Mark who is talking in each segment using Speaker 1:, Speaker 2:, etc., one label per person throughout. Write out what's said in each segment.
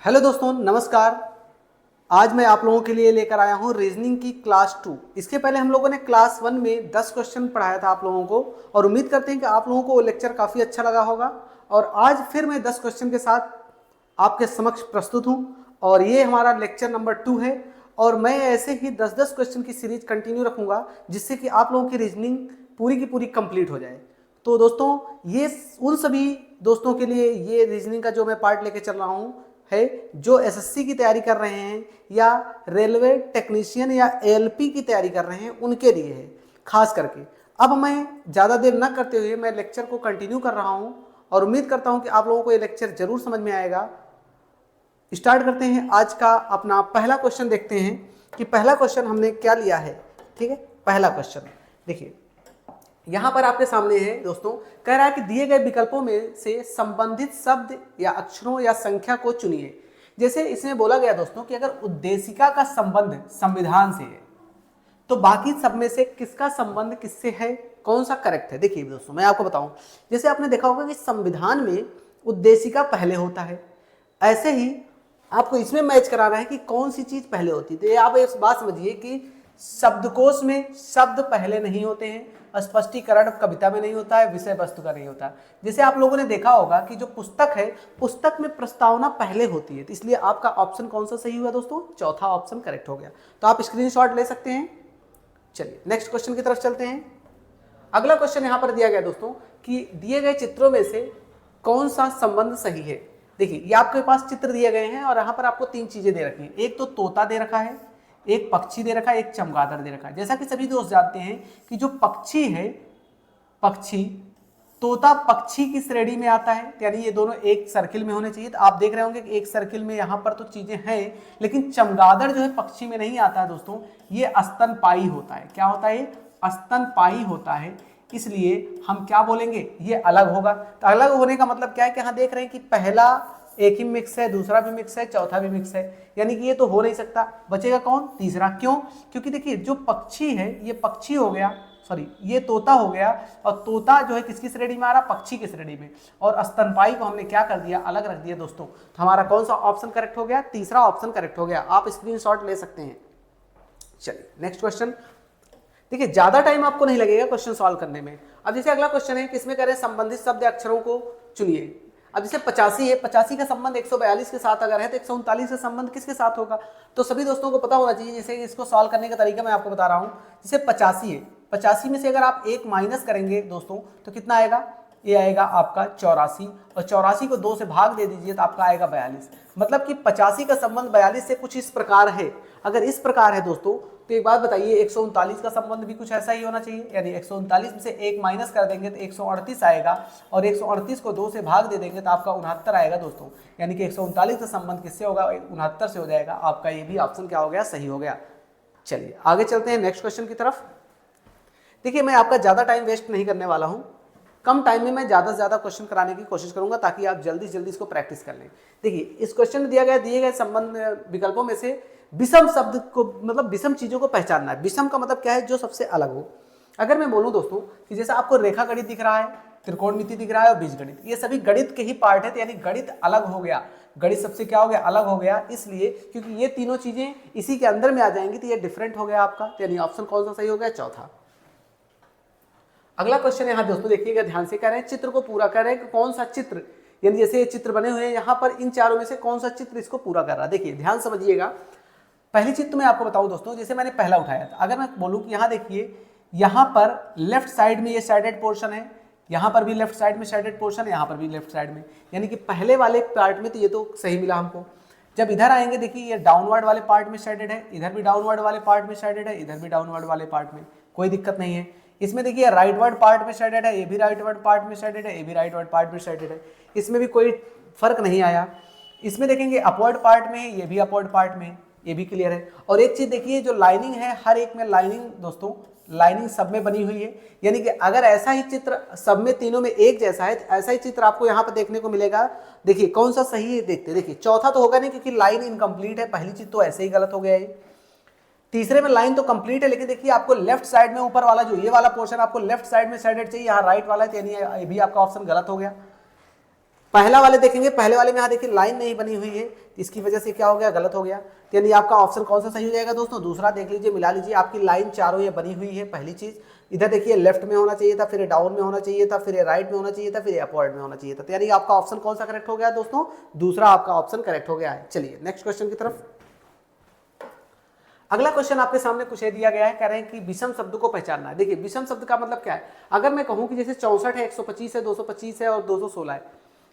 Speaker 1: Hello दोस्तों, नमस्कार। आज मैं आप लोगों के लिए लेकर आया हूँ रीजनिंग की क्लास 2। इसके पहले हम लोगों ने क्लास 1 में 10 क्वेश्चन पढ़ाया था आप लोगों को, और उम्मीद करते हैं कि आप लोगों को वो लेक्चर काफ़ी अच्छा लगा होगा। और आज फिर मैं 10 क्वेश्चन के साथ आपके समक्ष प्रस्तुत हूँ, और ये हमारा लेक्चर नंबर 2 है। और मैं ऐसे ही 10-10 क्वेश्चन की सीरीज कंटिन्यू रखूँगा, जिससे कि आप लोगों की रीजनिंग पूरी की पूरी कंप्लीट हो जाए। तो दोस्तों, ये उन सभी दोस्तों के लिए ये रीजनिंग का जो मैं पार्ट लेके चल रहा हूँ है, जो एसएससी की तैयारी कर रहे हैं या रेलवे टेक्नीशियन या एएलपी की तैयारी कर रहे हैं, उनके लिए है खास करके। अब मैं ज़्यादा देर न करते हुए मैं लेक्चर को कंटिन्यू कर रहा हूँ, और उम्मीद करता हूँ कि आप लोगों को ये लेक्चर जरूर समझ में आएगा। स्टार्ट करते हैं। आज का अपना पहला क्वेश्चन देखते हैं कि पहला क्वेश्चन हमने क्या लिया है। ठीक है, पहला क्वेश्चन देखिए, यहां पर आपके सामने है दोस्तों। कह रहा है कि दिए गए विकल्पों में से संबंधित शब्द या अक्षरों या संख्या को चुनिए। जैसे इसमें बोला गया दोस्तों कि अगर उद्देशिका का संबंध संविधान से है, तो बाकी सब में से किसका संबंध किससे है, कौन सा करेक्ट है। देखिए दोस्तों, मैं आपको बताऊं, जैसे आपने देखा होगा कि संविधान में उद्देशिका पहले होता है, ऐसे ही आपको इसमें मैच कराना है कि कौन सी चीज पहले होती है। तो ये आप इस बात समझिए कि शब्दकोश में शब्द पहले नहीं होते हैं, स्पष्टीकरण कविता में नहीं होता है, विषय वस्तु का नहीं होता। जैसे आप लोगों ने देखा होगा कि जो पुस्तक है, पुस्तक में प्रस्तावना पहले होती है। तो इसलिए आपका ऑप्शन कौन सा सही हुआ दोस्तों, चौथा ऑप्शन करेक्ट हो गया। तो आप स्क्रीनशॉट ले सकते हैं। चलिए नेक्स्ट क्वेश्चन की तरफ चलते हैं। अगला क्वेश्चन यहां पर दिया गया दोस्तों कि दिए गए चित्रों में से कौन सा संबंध सही है। देखिए, ये आपके पास चित्र दिए गए हैं, और यहां पर आपको तीन चीजें दे रखी हैं। एक तो तोता दे रखा है, एक पक्षी दे रखा है, एक चमगादड़ दे रखा है। जैसा कि सभी दोस्त जानते हैं कि जो पक्षी है, पक्षी, तोता पक्षी की श्रेणी में आता है, यानी ये दोनों एक सर्किल में होने चाहिए। तो आप देख रहे होंगे कि एक सर्किल में यहाँ पर तो चीजें हैं, लेकिन चमगादड़ जो है पक्षी में नहीं आता है दोस्तों। ये स्तनपायी होता है। क्या होता है? स्तनपायी होता है। इसलिए हम क्या बोलेंगे, ये अलग होगा। तो अलग होने का मतलब क्या है कि यहाँ देख रहे हैं कि पहला एक ही मिक्स है, दूसरा भी मिक्स है, चौथा भी मिक्स है, यानी कि ये तो हो नहीं सकता। बचेगा कौन? तीसरा। क्यों? क्योंकि देखिए, जो पक्षी है ये पक्षी हो गया, सॉरी ये तोता हो गया, और तोता जो है किसकी श्रेणी में आ रहा? पक्षी की श्रेणी में। और स्तनपायी को हमने क्या कर दिया? अलग रख दिया दोस्तों। तो हमारा कौन सा ऑप्शन करेक्ट हो गया? तीसरा ऑप्शन करेक्ट हो गया। आप स्क्रीनशॉट ले सकते हैं। चलिए नेक्स्ट क्वेश्चन देखिए, ज्यादा टाइम आपको नहीं लगेगा क्वेश्चन सॉल्व करने में। अब जैसे अगला क्वेश्चन है, किसमें करें संबंधित शब्द अक्षरों को चुनिए। अब जैसे 85 है, 85 का संबंध 142 के साथ अगर है, तो 139 का संबंध किसके साथ होगा? तो सभी दोस्तों को पता होना चाहिए। जैसे इसको सॉल्व करने का तरीका मैं आपको बता रहा हूँ। जैसे 85 है, 85 में से अगर आप एक माइनस करेंगे दोस्तों, तो कितना आएगा? ये आएगा आपका 84, और 84 को 2 से भाग दे दीजिए तो आपका आएगा 42। मतलब कि 85 का संबंध 42 से कुछ इस प्रकार है। अगर इस प्रकार है दोस्तों, तो एक बात बताइए, 139 का संबंध भी कुछ ऐसा ही होना चाहिए। यानी 139 में से एक माइनस कर देंगे तो 138 आएगा, और 138 को 2 से भाग दे देंगे तो आपका 69 आएगा दोस्तों। यानी कि 139 का संबंध किससे होगा? 69 से हो जाएगा। आपका ये भी ऑप्शन क्या हो गया? सही हो गया। चलिए आगे चलते हैं नेक्स्ट क्वेश्चन की तरफ। देखिए, मैं आपका ज़्यादा टाइम वेस्ट नहीं करने वाला हूँ। कम टाइम में मैं ज़्यादा से ज़्यादा क्वेश्चन कराने की कोशिश करूंगा, ताकि आप जल्दी जल्दी इसको प्रैक्टिस कर लें। देखिए, इस क्वेश्चन में दिए गए संबंध विकल्पों में से विषम शब्द को, मतलब विषम चीज़ों को पहचानना है। विषम का मतलब क्या है? जो सबसे अलग हो। अगर मैं बोलूँ दोस्तों कि जैसे आपको रेखा गणित दिख रहा है, त्रिकोणमिति दिख रहा है, और बीजगणित, ये सभी गणित के ही पार्ट है। तो यानी गणित अलग हो गया, गणित सबसे क्या हो गया? अलग हो गया। इसलिए क्योंकि ये तीनों चीजें इसी के अंदर में आ जाएंगी, तो ये डिफरेंट हो गया आपका। तो यानी ऑप्शन कौन सा सही हो गया? चौथा। अगला क्वेश्चन यहाँ दोस्तों देखिएगा, ध्यान से कर रहे हैं, चित्र को पूरा कर रहे हैं कि कौन सा चित्र, यानी जैसे ये चित्र बने हुए हैं यहाँ पर, इन चारों में से कौन सा चित्र इसको पूरा कर रहा है। देखिए ध्यान समझिएगा। पहली चित्र मैं आपको बताऊं दोस्तों, जैसे मैंने पहला उठाया था, अगर मैं बोलूं कि यहाँ देखिए, यहाँ पर लेफ्ट साइड में ये शेडेड पोर्शन है, यहाँ पर भी लेफ्ट साइड में शेडेड पोर्शन है, यहाँ पर भी लेफ्ट साइड में, यानी कि पहले वाले पार्ट में तो ये तो सही मिला हमको। जब इधर आएंगे देखिए, ये डाउनवर्ड वाले पार्ट में शेडेड है, इधर भी डाउनवर्ड वाले पार्ट में शेडेड है, इधर भी डाउनवर्ड वाले पार्ट में, कोई दिक्कत नहीं है। इसमें देखिए राइटवर्ड पार्ट में शेडेड है, ये भी राइटवर्ड पार्ट में शेडेड है, ये भी राइटवर्ड पार्ट में शेडेड है, इसमें भी कोई फर्क नहीं आया। इसमें देखेंगे अपवर्ड पार्ट में, ये भी अपवर्ड पार्ट में, ये भी क्लियर है। और एक चीज देखिए, जो लाइनिंग है, हर एक में लाइनिंग दोस्तों, लाइनिंग सब में बनी हुई है। यानी कि अगर ऐसा ही चित्र सब में, तीनों में एक जैसा है, ऐसा ही चित्र आपको यहाँ पर देखने को मिलेगा। देखिए कौन सा सही है, देखते देखिए, चौथा तो होगा नहीं क्योंकि लाइन इनकम्प्लीट है, पहली चीज तो ऐसे ही गलत हो गया है। तीसरे में लाइन तो कंप्लीट है, लेकिन देखिए आपको लेफ्ट साइड में ऊपर वाला जो ये वाला पोर्शन आपको लेफ्ट साइड में शेडेड चाहिए, यहाँ राइट वाला है, यानी ये भी आपका ऑप्शन गलत हो गया। पहला वाले देखेंगे, पहले वाले में यहाँ देखिए लाइन नहीं बनी हुई है, इसकी वजह से क्या हो गया, गलत हो गया। तो यानी आपका ऑप्शन कौन सा सही हो जाएगा दोस्तों, दूसरा। देख लीजिए, मिला लीजिए, आपकी लाइन चारों ये बनी हुई है, पहली चीज। इधर देखिए लेफ्ट में होना चाहिए था, फिर डाउन में होना चाहिए था, फिर राइट में होना चाहिए था, फिर अपवर्ड में होना चाहिए था। तो यानी आपका ऑप्शन कौन सा करेक्ट हो गया दोस्तों, दूसरा आपका ऑप्शन करेक्ट हो गया है। चलिए नेक्स्ट क्वेश्चन की तरफ। अगला क्वेश्चन आपके सामने कुछ ये दिया गया है, कह रहे हैं कि विषम शब्द को पहचानना है। देखिए विषम शब्द का मतलब क्या है, अगर मैं कहूं कि जैसे 64 है, 125 है, 225 है और 216 है,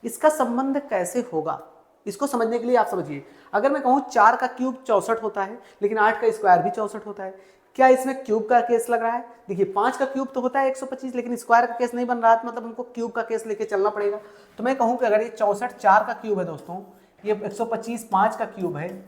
Speaker 1: इसका संबंध कैसे होगा, इसको समझने के लिए आप समझिए। अगर मैं कहूं 4 का क्यूब 64 होता है, लेकिन 8 का स्क्वायर भी 64 होता है, क्या इसमें क्यूब का केस लग रहा है। देखिए 5 का क्यूब तो होता है 125, लेकिन स्क्वायर का केस नहीं बन रहा है, मतलब हमको क्यूब का केस लेके चलना पड़ेगा। तो मैं कहूं कि अगर ये 64 4 का क्यूब है दोस्तों, ये 125 5 का क्यूब है,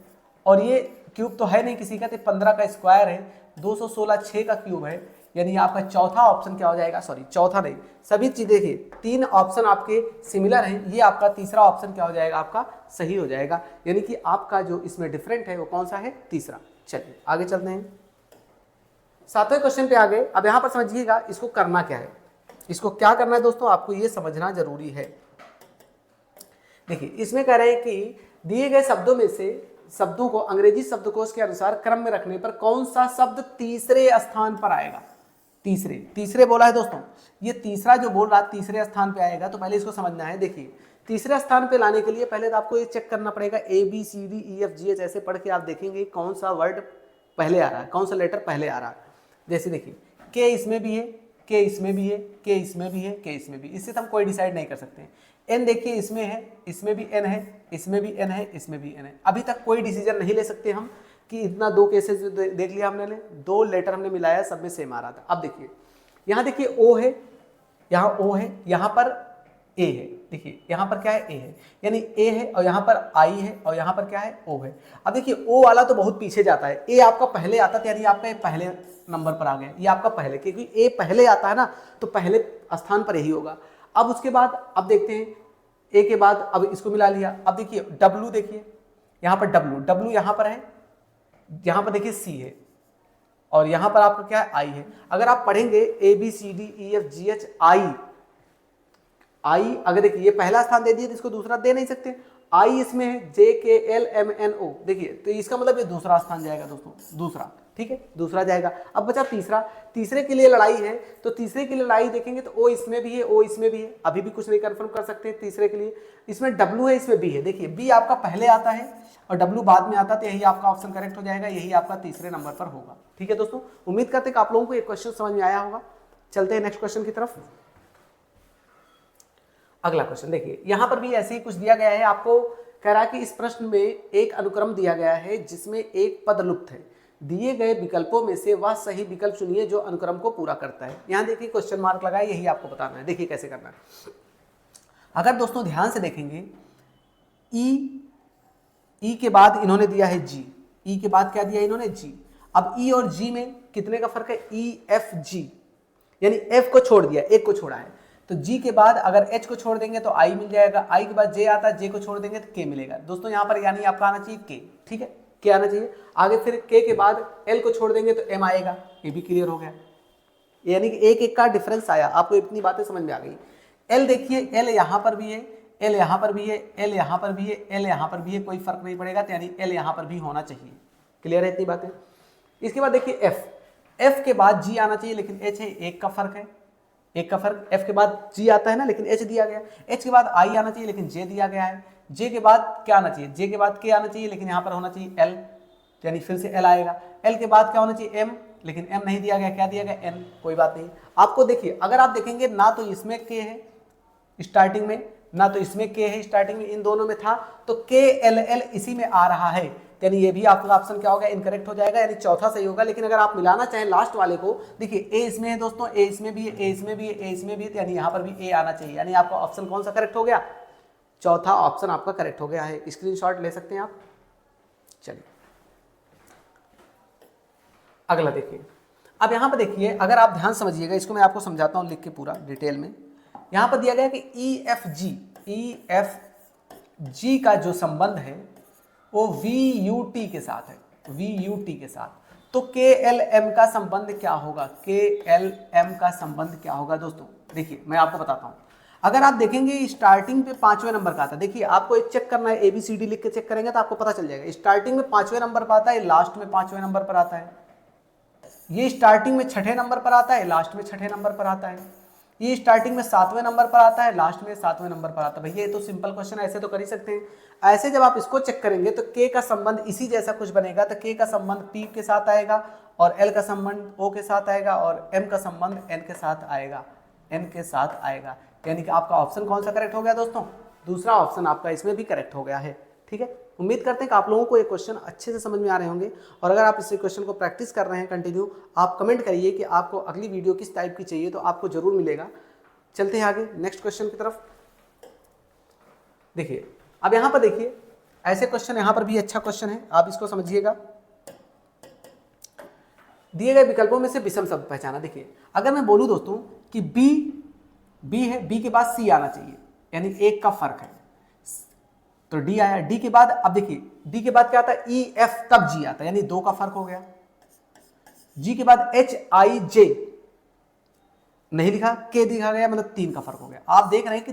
Speaker 1: और ये क्यूब तो है नहीं किसी का, तो 15 का स्क्वायर है, 216 6 का क्यूब है, यानी आपका चौथा ऑप्शन क्या हो जाएगा, सॉरी चौथा नहीं, सभी चीज देखिए 3 ऑप्शन आपके सिमिलर हैं, ये आपका तीसरा ऑप्शन क्या हो जाएगा, आपका सही हो जाएगा। यानी कि आपका जो इसमें डिफरेंट है वो कौन सा है, तीसरा। चलिए आगे चलते हैं, 7वें क्वेश्चन पे आ गए। अब यहां पर समझिएगा इसको करना क्या है, इसको क्या करना है दोस्तों, आपको ये समझना जरूरी है। देखिए इसमें कह रहे हैं कि दिए गए शब्दों में से शब्दों को अंग्रेजी शब्दकोश के अनुसार क्रम में रखने पर कौन सा शब्द तीसरे स्थान पर आएगा। तीसरे बोला है दोस्तों, ये तीसरा जो बोल रहा है तीसरे स्थान पे आएगा, तो पहले इसको समझना है। देखिए तीसरे स्थान पे लाने के लिए पहले तो आपको ये चेक करना पड़ेगा, ABCDEFGH ऐसे पढ़ के आप देखेंगे कौन सा वर्ड पहले आ रहा है, कौन सा लेटर पहले आ रहा है। जैसे देखिए के इसमें भी है, के इसमें भी है, के इसमें भी है, के इसमें भी, इससे तो हम कोई डिसाइड नहीं कर सकते। एन देखिए इसमें है, इसमें भी एन है, इसमें भी एन है, इसमें भी एन है। अभी तक कोई डिसीजन नहीं ले सकते हम कि इतना 2 केसेस देख लिया हमने, 2 लेटर हमने मिलाया, सब में सेम आ रहा था। अब देखिए यहाँ देखिए ओ है, यहाँ ओ है, यहाँ पर ए है, देखिए यहाँ पर क्या है, ए है, यानी ए है, और यहाँ पर आई है, और यहाँ पर क्या है, ओ है। अब देखिए ओ वाला तो बहुत पीछे जाता है, ए आपका पहले आता था, यानी आपका पहले नंबर पर आ गया, ये आपका पहले, क्योंकि ए पहले आता है ना, तो पहले स्थान पर यही होगा। अब उसके बाद अब देखते हैं, ए के बाद अब इसको मिला लिया। अब देखिए डब्लू, देखिए यहाँ पर डब्लू यहाँ पर है, यहाँ पर देखिए सी है, और यहाँ पर आपका क्या है, आई है। अगर आप पढ़ेंगे ABCDEFGH आई, अगर देखिए ये पहला स्थान दे दिया तो इसको दूसरा दे नहीं सकते, आई इसमें है, JKLMNO, देखिए तो इसका मतलब ये दूसरा स्थान जाएगा दोस्तों, दूसरा, ठीक है, दूसरा जाएगा। अब बचा तीसरा, तीसरे के लिए लड़ाई है, तो तीसरे की लड़ाई देखेंगे तो ओ इसमें भी है, ओ इसमें भी है, अभी भी कुछ नहीं कंफर्म कर सकते तीसरे के लिए। इसमें डब्लू है, इसमें बी है, देखिए बी आपका पहले आता है और डब्लू बाद में आता है, तो यही आपका ऑप्शन करेक्ट हो जाएगा, यही आपका तीसरे नंबर पर होगा। ठीक है दोस्तों, उम्मीद करते हैं कि आप लोगों को ये क्वेश्चन समझ में आया होगा। चलते हैं नेक्स्ट क्वेश्चन की तरफ। अगला क्वेश्चन देखिए, यहां पर भी ऐसे ही कुछ दिया गया है, आपको कह रहा है कि इस प्रश्न में एक अनुक्रम दिया गया है जिसमें एक पद लुप्त है, दिए गए विकल्पों में से वह सही विकल्प चुनिए जो अनुक्रम को पूरा करता है। यहां देखिए क्वेश्चन मार्क लगाए, यही आपको बताना है। देखिए कैसे करना है, अगर दोस्तों ध्यान से देखेंगे, ई के बाद इन्होंने दिया है जी, ई के बाद क्या दिया इन्होंने, जी। अब ई और जी में कितने का फर्क है, EFG, यानी एफ को छोड़ दिया, एक को छोड़ा है, तो जी के बाद अगर एच को छोड़ देंगे तो आई मिल जाएगा, आई के बाद जे आता है, जे को छोड़ देंगे तो के मिलेगा दोस्तों। यहाँ पर यानी आपका आना चाहिए के, ठीक है, के आना चाहिए। आगे फिर के के बाद एल को छोड़ देंगे तो एम आएगा, ये भी क्लियर हो गया, यानी कि एक एक का डिफरेंस आया, आपको इतनी बातें समझ में आ गई। एल देखिए, एल यहाँ पर भी है, एल यहाँ पर भी है, एल यहाँ पर भी है, एल यहाँ पर भी है, कोई फर्क नहीं पड़ेगा, यानी एल यहाँ पर भी होना चाहिए। क्लियर है इतनी बातें। इसके बाद देखिए एफ, एफ के बाद जी आना चाहिए, लेकिन एच है, एक का फर्क है, एक का फर्क। एफ के बाद जी आता है ना, लेकिन एच दिया गया। एच के बाद आई आना चाहिए, लेकिन जे दिया गया है। जे के बाद क्या आना चाहिए, जे के बाद के आना चाहिए, लेकिन यहाँ पर होना चाहिए एल, यानी फिर से एल आएगा। एल के बाद क्या होना चाहिए, एम, लेकिन एम नहीं दिया गया, क्या दिया गया, एन, कोई बात नहीं। आपको देखिए, अगर आप देखेंगे ना तो इसमें के है स्टार्टिंग में, ना तो इसमें के है स्टार्टिंग में, इन दोनों में था, तो के एल एल इसी में आ रहा है, यानी ये भी आपका ऑप्शन क्या होगा, इनकरेक्ट हो जाएगा, यानी चौथा सही होगा। लेकिन अगर आप मिलाना चाहें लास्ट वाले को, देखिए ए इसमें है दोस्तों, ए इसमें भी है, ए इसमें भी है, ए इसमें भी है, यानी यहाँ पर भी ए आना चाहिए, यानी आपका ऑप्शन कौन सा करेक्ट हो गया, चौथा ऑप्शन आपका करेक्ट हो गया है। स्क्रीनशॉट ले सकते हैं आप। चलिए अगला देखिए, अब यहाँ पर देखिए, अगर आप ध्यान समझिएगा, इसको मैं आपको समझाता हूँ लिख के पूरा डिटेल में। यहाँ पर दिया गया कि EFG का जो संबंध है वो VUT के साथ है, VUT के साथ। तो KLM का संबंध क्या होगा, KLM का संबंध क्या होगा दोस्तों, देखिए मैं आपको बताता हूँ। अगर आप देखेंगे स्टार्टिंग पे 5वें नंबर का आता है, देखिए आपको एक चेक करना है, ABCD लिख के चेक करेंगे तो आपको पता चल जाएगा। स्टार्टिंग में 5वें नंबर पर आता है, लास्ट में 5वें नंबर पर आता है। ये स्टार्टिंग में 6ठे नंबर पर आता है, लास्ट में 6ठे नंबर पर आता है। ये स्टार्टिंग में 7वें नंबर पर आता है, लास्ट में 7वें नंबर पर आता है। भैया ये तो सिंपल क्वेश्चन, ऐसे तो कर ही सकते हैं। ऐसे जब आप इसको चेक करेंगे तो K का संबंध इसी जैसा कुछ बनेगा, तो K का संबंध P के साथ आएगा और L का संबंध O के साथ आएगा और M का संबंध N के साथ आएगा, N के साथ आएगा। यानी कि आपका ऑप्शन कौन सा करेक्ट हो गया दोस्तों? दूसरा ऑप्शन आपका इसमें भी करेक्ट हो गया है। ठीक है, उम्मीद करते हैं कि आप लोगों को ये क्वेश्चन अच्छे से समझ में आ रहे होंगे। और अगर आप इस क्वेश्चन को प्रैक्टिस कर रहे हैं कंटिन्यू, आप कमेंट करिए कि आपको अगली वीडियो किस टाइप की चाहिए, तो आपको जरूर मिलेगा। चलते हैं आगे नेक्स्ट क्वेश्चन की तरफ। देखिए अब यहाँ पर देखिए ऐसे क्वेश्चन, यहाँ पर भी अच्छा क्वेश्चन है, आप इसको समझिएगा। दिए गए विकल्पों में से विषम शब्द पहचाना। देखिए अगर मैं बोलूं दोस्तों कि बी है, बी के बाद सी आना चाहिए, यानी एक का फर्क है, तो डी आया। डी के बाद अब देखिए डी के बाद क्या आता है? ई एफ, तब जी आता है, यानी 2 का फर्क हो गया। जी के बाद HIJ नहीं लिखा, के दिखा गया, मतलब 3 का फर्क हो गया। आप देख रहे हैं कि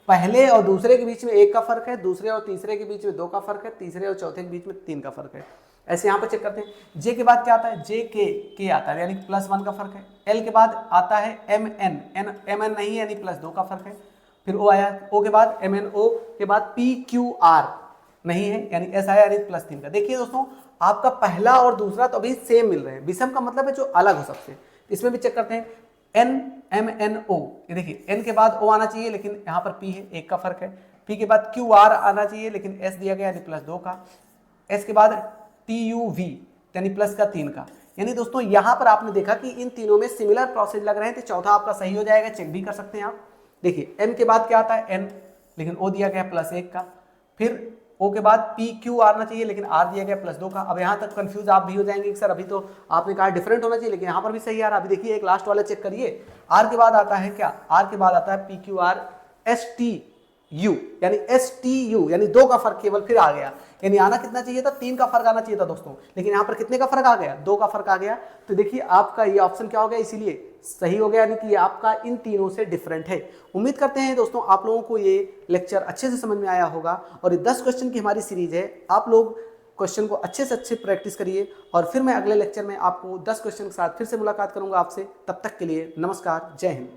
Speaker 1: पहले और दूसरे के बीच में 1 का फर्क है, दूसरे और तीसरे के बीच में 2 का फर्क है, तीसरे और चौथे के बीच में 3 का फर्क है। ऐसे यहाँ पर चेक करते हैं। जे के बाद क्या आता है? जे के आता है, यानी +1 का फर्क है। एल के बाद आता है MN, MN नहीं यानी +2 का फर्क है। फिर O आया, O के बाद MNO के बाद PQR नहीं है, यानी S आया, यानी +3 का। देखिए दोस्तों आपका पहला और दूसरा तो अभी सेम मिल रहे हैं, विषम का मतलब है जो अलग हो सबसे। इसमें भी चेक करते हैं। NMNO, ये देखिए N के बाद O आना चाहिए, लेकिन यहाँ पर P है, 1 का फर्क है। P के बाद QR आना चाहिए, लेकिन S दिया गया, यानी +2 का। S के बाद TUV, यानी +3 का। यानी दोस्तों यहाँ पर आपने देखा कि इन तीनों में सिमिलर प्रोसेस लग रहे हैं, तो चौथा आपका सही हो जाएगा, चेक भी कर सकते हैं आप। देखिए M के बाद क्या आता है? N, लेकिन O दिया गया +1 का। फिर O के बाद PQ आना चाहिए, लेकिन R दिया गया +2 का। अब यहाँ तक कंफ्यूज आप भी हो जाएंगे कि सर अभी तो आपने कहा डिफरेंट होना चाहिए, लेकिन यहाँ पर भी सही आ रहा है। अभी देखिए एक लास्ट वाला चेक करिए। R के बाद आता है क्या? R के बाद आता है PQR STU, यानी STU, यानी 2 का फर्क केवल फिर आ गया। यानी आना कितना चाहिए था? 3 का फर्क आना चाहिए था दोस्तों, लेकिन यहाँ पर कितने का फर्क आ गया? 2 का फर्क आ गया। तो देखिए आपका ये ऑप्शन क्या हो गया? इसीलिए सही हो गया, यानी कि ये आपका इन तीनों से डिफरेंट है। उम्मीद करते हैं दोस्तों आप लोगों को ये लेक्चर अच्छे से समझ में आया होगा। और ये 10 क्वेश्चन की हमारी सीरीज है, आप लोग क्वेश्चन को अच्छे से अच्छे प्रैक्टिस करिए। और फिर मैं अगले लेक्चर में आपको 10 क्वेश्चन के साथ फिर से मुलाकात करूंगा आपसे। तब तक के लिए नमस्कार, जय हिंद।